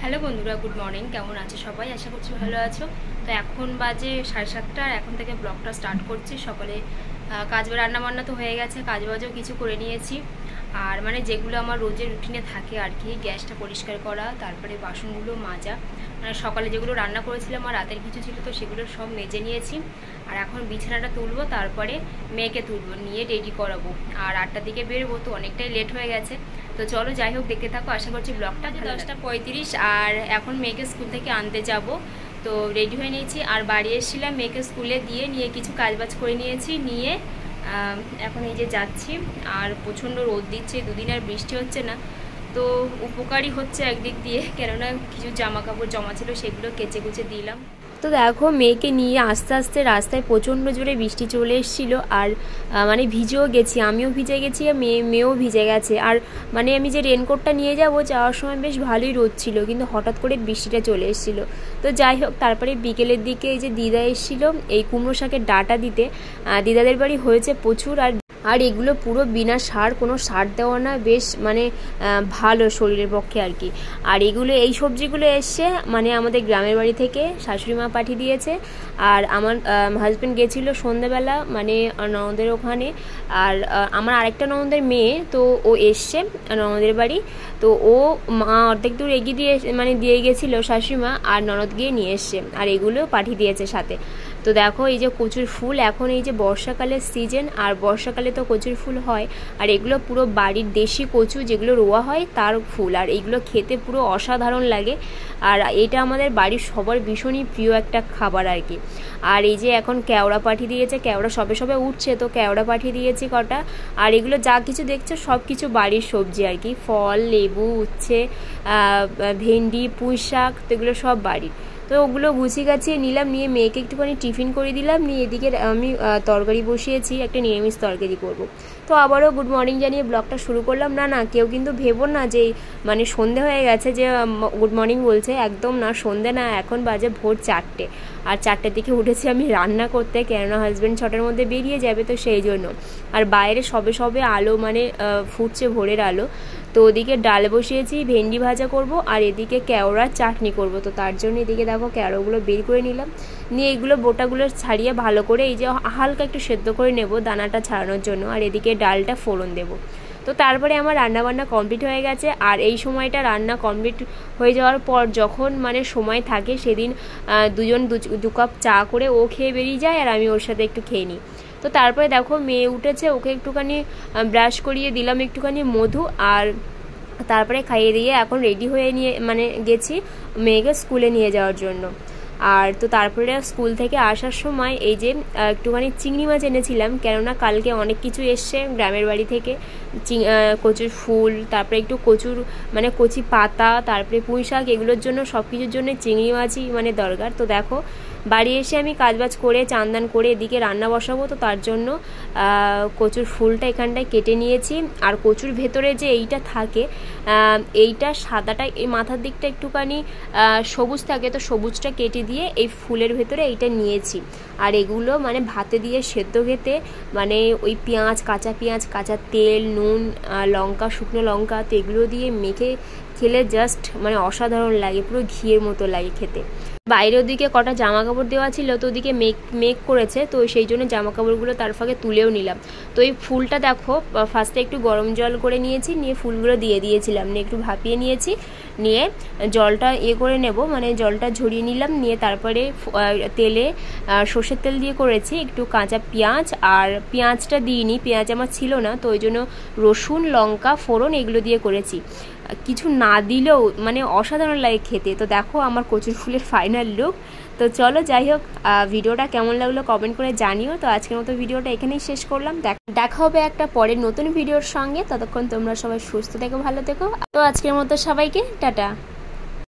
Hello বন্ধুরা, good morning. কেমন আছো সবাই? আশা করছি ভালো আছো। তো এখন বাজে 7:30, আর এখন থেকে ব্লগটা স্টার্ট করছি। সকালে কাজ রান্না বান্না তো হয়ে গেছে, কাজ বাজও কিছু করে নিয়েছি। আর মানে যেগুলো আমার রোজের রুটিনে থাকে আর কি, গ্যাসটা পরিষ্কার করা, তারপরে বাসনগুলো মাজা, মানে সকালে যেগুলো রান্না করেছিলাম আর রাতের কিছু ছিল তো সেগুলো সব মেজে নিয়েছি। আর এখন বিছানাটা তুলবো, তারপরে মেয়েকে তুলবো, নিয়ে রেডি করাবো। আর 8টার দিকে বেরোবো, তো অনেকটাই লেট হয়ে গেছে। তো চলো যাই হোক, দেখতে থাকো। আশা করছি ব্লগটা 10:35, আর এখন মেয়েকে স্কুল থেকে আনতে যাব। তো রেডি হয়ে নিয়েছি, আর বাড়ি এসেছিলাম মেয়েকে স্কুলে নিয়ে কিছু কাজবাজ করে নিয়েছি, নিয়ে এখন এই যে যাচ্ছি। আর প্রচণ্ড রোদ দিচ্ছে, দুদিন আর বৃষ্টি হচ্ছে না, তো উপকারী হচ্ছে একদিক দিয়ে, কেননা কিছু জামা কাপড় জমা ছিল সেগুলো কেচে কুচে দিলাম। তো দেখো, মেয়েকে নিয়ে আস্তে আস্তে রাস্তায় প্রচণ্ড জোরে বৃষ্টি চলে এসেছিলো, আর মানে ভিজেও গেছি, আমিও ভিজে গেছি, আর মেয়েও ভিজে গেছে। আর মানে আমি যে রেনকোটটা নিয়ে যাওয়ার সময় বেশ ভালোই রোদ ছিল, কিন্তু হঠাৎ করে বৃষ্টিটা চলে এসেছিলো। তো যাই হোক, তারপরে বিকেলের দিকে এই যে দিদা এসেছিলো এই কুমড়ো শাকের ডাঁটা দিতে। দিদাদের বাড়ি হয়েছে প্রচুর, আর এগুলো পুরো বিনা সার, কোনো সার দেওয়া না, বেশ মানে ভালো শরীরের পক্ষে আর কি। আর এই সবজিগুলো এসছে মানে আমাদের গ্রামের বাড়ি থেকে শাশুড়ি মা পাঠিয়ে দিয়েছে। আর আমার হাজব্যান্ড গেছিলো সন্ধ্যাবেলা মানে ননদের ওখানে। আর আমার আরেকটা ননদের মেয়ে, তো ও এসছে ননদের বাড়ি, তো ও মা অর্ধেক দূর এগিয়ে দিয়ে গেছিলো শাশুড়ি মা, আর ননদ গিয়ে নিয়ে এসছে, আর এগুলো পাঠিয়ে দিয়েছে সাথে। তো দেখো, এই যে কচুর ফুল, এখন এই যে বর্ষাকালের সিজন, আর বর্ষাকালে তো কচুর ফুল হয়। আর এগুলো পুরো বাড়ির দেশি কচু যেগুলো রোয়া হয় তার ফুল, আর এইগুলো খেতে পুরো অসাধারণ লাগে। আর এটা আমাদের বাড়ির সবার ভীষণই প্রিয় একটা খাবার আর কি। আর এই যে এখন কেওড়া পাঠিয়ে দিয়েছে, কেওড়া সবে উঠছে, তো কেওড়া পাঠিয়ে দিয়েছি কটা। আর এগুলো যা কিছু দেখছো সব কিছু বাড়ির সবজি আর কি, ফল, লেবু, উচ্ছে, ভেন্ডি, পুঁই শাক, তো এগুলো সব বাড়ির। তো ওগুলো গুছিয়ে নিলাম, নিয়ে মেয়েকে একটুখানি টিফিন করে দিলাম, নিয়ে এদিকে আমি তরকারি বসিয়েছি, একটা নিরামিষ তরকারি করব। তো আবারও গুড মর্নিং জানিয়ে ব্লগটা শুরু করলাম। না কেউ কিন্তু ভেবো না যে মানে সন্ধে হয়ে গেছে যে গুড মর্নিং বলছে, একদম না, সন্ধে না, এখন বাজে ভোর 4টে। আর 4টের দিকে উঠেছি আমি রান্না করতে, কেননা হাজব্যান্ড 6টার মধ্যে বেরিয়ে যাবে, তো সেই জন্য। আর বাইরে সবে আলো মানে ফুটছে, ভোরের আলো। তো ওদিকে ডাল বসিয়েছি, ভেন্ডি ভাজা করব, আর এদিকে কেওড়ার চাটনি করব। তো তার জন্য এদিকে দেখো কেওড়াগুলো বের করে নিলাম, নিয়ে এগুলো বোটাগুলো ছাড়িয়ে ভালো করে এই যে হালকা একটু সেদ্ধ করে নেব দানাটা ছাড়ানোর জন্য, আর এদিকে ডালটা ফোড়ন দেব। তো তারপরে আমার রান্নাবান্না কমপ্লিট হয়ে গেছে। আর এই সময়টা রান্না কমপ্লিট হয়ে যাওয়ার পর যখন মানে সময় থাকে, সেদিন দুজন দু কাপ চা করে ও খেয়ে বেরিয়ে যায়, আর আমি ওর সাথে একটু খেয়ে নিই। তো তারপরে দেখো মেয়ে উঠেছে, ওকে একটুখানি ব্রাশ করিয়ে দিলাম, একটুখানি মধু, আর তারপরে খাইয়ে দিয়ে এখন রেডি হয়ে গেছি মেয়েকে স্কুলে নিয়ে যাওয়ার জন্য। আর তো তারপরে স্কুল থেকে আসার সময় এই যে একটুখানি চিংড়ি মাছ এনেছিলাম, কেননা কালকে অনেক কিছু এসছে গ্রামের বাড়ি থেকে, কচুর ফুল, তারপরে একটু কচি পাতা, তারপরে পুঁই শাক, এগুলোর জন্য সব কিছুর জন্য চিংড়ি মাছই মানে দরকার। তো দেখো, বাড়ি এসে আমি কাজবাজ করে চান করে এদিকে রান্না বসাবো। তো তার জন্য কচুর ফুলটা এখানটায় কেটে নিয়েছি। আর কচুর ভেতরে যে এইটা থাকে, এইটা সাদাটা, এই মাথার দিকটা একটুখানি সবুজ থাকে, তো সবুজটা কেটে দিয়ে এই ফুলের ভেতরে এইটা নিয়েছি। আর এগুলো মানে ভাতে দিয়ে সেদ্ধ খেতে, মানে ওই কাঁচা পেঁয়াজ, কাঁচা তেল, নুন, লঙ্কা, শুকনো লঙ্কা, তো এগুলো দিয়ে মেখে খেলে জাস্ট মানে অসাধারণ লাগে, পুরো ঘিয়ের মতো লাগে খেতে। বাইরে ওদিকে কটা জামা কাপড় দেওয়া ছিল, তো ওদিকে মেক করেছে, তো সেই জন্য জামা কাপড়গুলো তার ফাঁকে তুলেও নিলাম। তো এই ফুলটা দেখো, ফার্স্টে একটু গরম জল করে নিয়েছি, নিয়ে ফুলগুলো দিয়ে দিয়েছিলাম, নিয়ে একটু ভাপিয়ে নিয়েছি, নিয়ে জলটা করে নেব, মানে জলটা ঝরিয়ে নিলাম, নিয়ে তারপরে তেলে সর্ষের তেল দিয়ে করেছি, একটু কাঁচা পেঁয়াজ, আর পেঁয়াজটা দিইনি, পেঁয়াজ আমার ছিল না, তো ওই জন্য রসুন, লঙ্কা, ফোড়ন এগুলো দিয়ে করেছি। কিছু না দিলেও মানে অসাধারণ লাগে খেতে। তো দেখো আমার কচুর ফুলের ফাইনাল লুক। তো চলো যাই হোক, ভিডিওটা কেমন লাগলো কমেন্ট করে জানিও। তো আজকের মতো ভিডিওটা এখানেই শেষ করলাম, দেখা হবে একটা পরের নতুন ভিডিওর সঙ্গে। ততক্ষণ তোমরা সবাই সুস্থ থেকো, ভালো থেকো। তো আজকের মতো সবাইকে টাটা।